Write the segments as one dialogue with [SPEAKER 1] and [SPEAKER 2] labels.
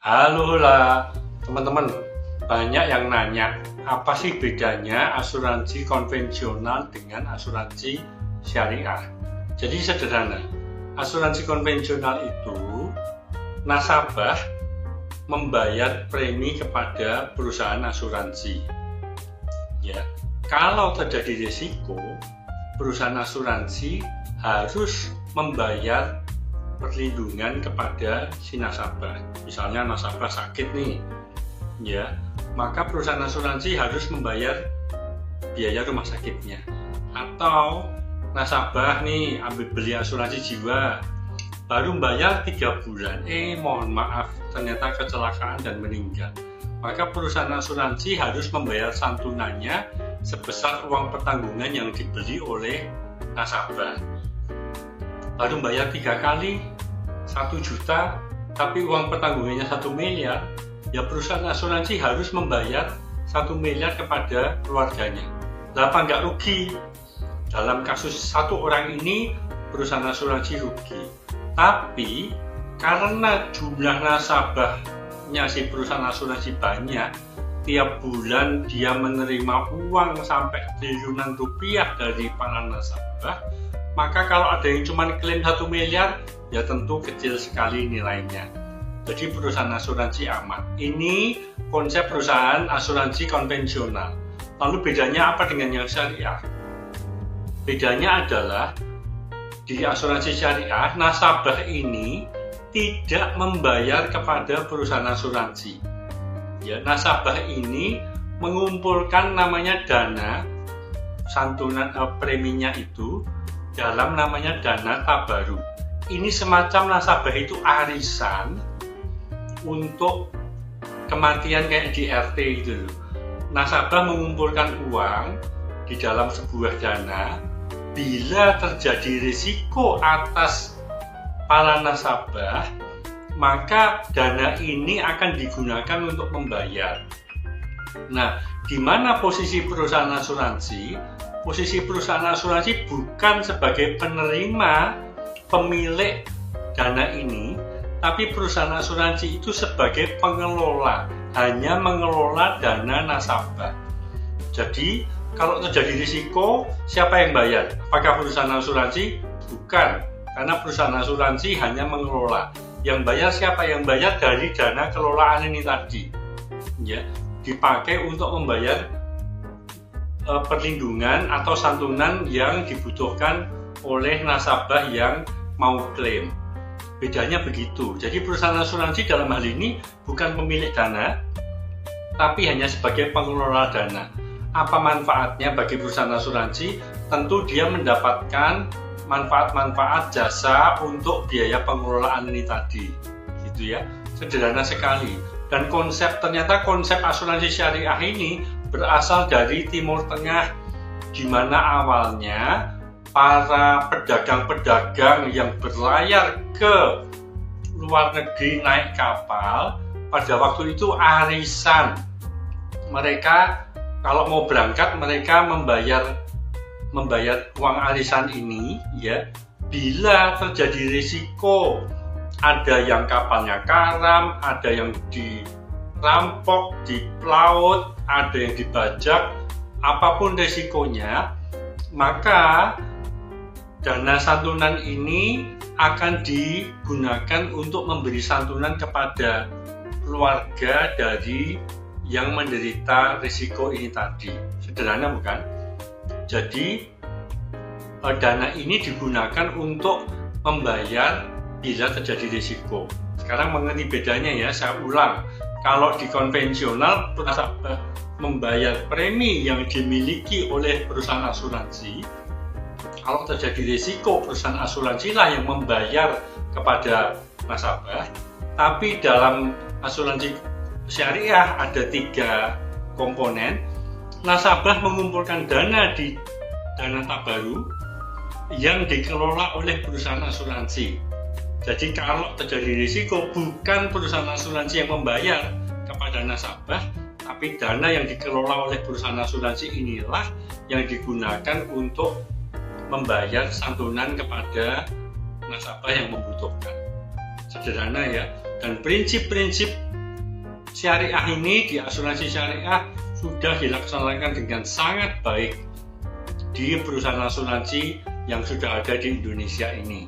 [SPEAKER 1] Halo lah teman-teman, banyak yang nanya apa sih bedanya asuransi konvensional dengan asuransi syariah. Jadi sederhana, asuransi konvensional itu nasabah membayar premi kepada perusahaan asuransi. Ya, kalau terjadi risiko, perusahaan asuransi harus membayar perlindungan kepada si nasabah. Misalnya nasabah sakit nih, ya, maka perusahaan asuransi harus membayar biaya rumah sakitnya. Atau nasabah nih ambil beli asuransi jiwa, baru bayar 3 bulan, mohon maaf, ternyata kecelakaan dan meninggal. Maka perusahaan asuransi harus membayar santunannya sebesar uang pertanggungan yang dibeli oleh nasabah. Baru bayar 3 kali 1 juta, tapi uang pertanggungannya 1 miliar, ya perusahaan asuransi harus membayar 1 miliar kepada keluarganya. Apa nggak rugi? Dalam kasus satu orang ini perusahaan asuransi rugi, tapi karena jumlah nasabahnya si perusahaan asuransi banyak, tiap bulan dia menerima uang sampai triliunan rupiah dari para nasabah, maka kalau ada yang cuma klaim 1 miliar, ya tentu kecil sekali nilainya. Jadi perusahaan asuransi aman. Ini konsep perusahaan asuransi konvensional. Lalu bedanya apa dengan yang syariah? Bedanya adalah di asuransi syariah, nasabah ini tidak membayar kepada perusahaan asuransi. Ya, nasabah ini mengumpulkan namanya dana santunan preminya itu dalam namanya dana tabaruk. Ini semacam nasabah itu arisan untuk kematian kayak di RT gitu. Nasabah mengumpulkan uang di dalam sebuah dana. Bila terjadi risiko atas para nasabah, maka dana ini akan digunakan untuk membayar. Nah, di mana posisi perusahaan asuransi? Posisi perusahaan asuransi bukan sebagai penerima pemilik dana ini, tapi perusahaan asuransi itu sebagai pengelola, hanya mengelola dana nasabah. Jadi kalau terjadi risiko, siapa yang bayar? Apakah perusahaan asuransi? Bukan, karena perusahaan asuransi hanya mengelola. Yang bayar siapa? Yang bayar dari dana kelolaan ini tadi, ya, dipakai untuk membayar perlindungan atau santunan yang dibutuhkan oleh nasabah yang mau klaim. Bedanya begitu. Jadi perusahaan asuransi dalam hal ini bukan pemilik dana, tapi hanya sebagai pengelola dana. Apa manfaatnya bagi perusahaan asuransi? Tentu dia mendapatkan manfaat-manfaat jasa untuk biaya pengelolaan ini tadi, gitu ya. Sederhana sekali. Dan ternyata konsep asuransi syariah ini berasal dari Timur Tengah, di mana awalnya para pedagang-pedagang yang berlayar ke luar negeri naik kapal, pada waktu itu arisan. Mereka kalau mau berangkat, mereka membayar uang arisan ini, ya. Bila terjadi risiko, ada yang kapalnya karam, ada yang dirampok di laut, ada yang dibajak, apapun risikonya, maka dana santunan ini akan digunakan untuk memberi santunan kepada keluarga dari yang menderita risiko ini tadi. Sederhana bukan? Jadi dana ini digunakan untuk membayar bila terjadi risiko. Sekarang mengenai bedanya ya, saya ulang. Kalau di konvensional, nasabah membayar premi yang dimiliki oleh perusahaan asuransi. Kalau terjadi risiko, perusahaan asuransi lah yang membayar kepada nasabah. Tapi dalam asuransi syariah ada 3 komponen. Nasabah mengumpulkan dana di dana tabaruk yang dikelola oleh perusahaan asuransi. Jadi kalau terjadi risiko, bukan perusahaan asuransi yang membayar kepada nasabah, tapi dana yang dikelola oleh perusahaan asuransi inilah yang digunakan untuk membayar santunan kepada nasabah yang membutuhkan. Sederhana ya. Dan prinsip-prinsip syariah ini, di asuransi syariah sudah dilaksanakan dengan sangat baik di perusahaan asuransi yang sudah ada di Indonesia ini.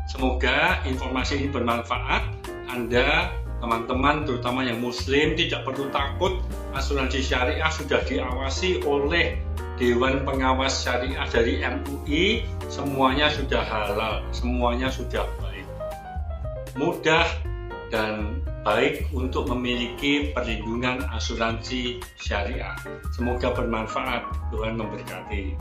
[SPEAKER 1] Semoga informasi ini bermanfaat. Anda, teman-teman, terutama yang muslim, tidak perlu takut. Asuransi syariah sudah diawasi oleh Dewan Pengawas Syariah dari MUI. Semuanya sudah halal, semuanya sudah baik, mudah dan baik untuk memiliki perlindungan asuransi syariah. Semoga bermanfaat. Tuhan memberkati.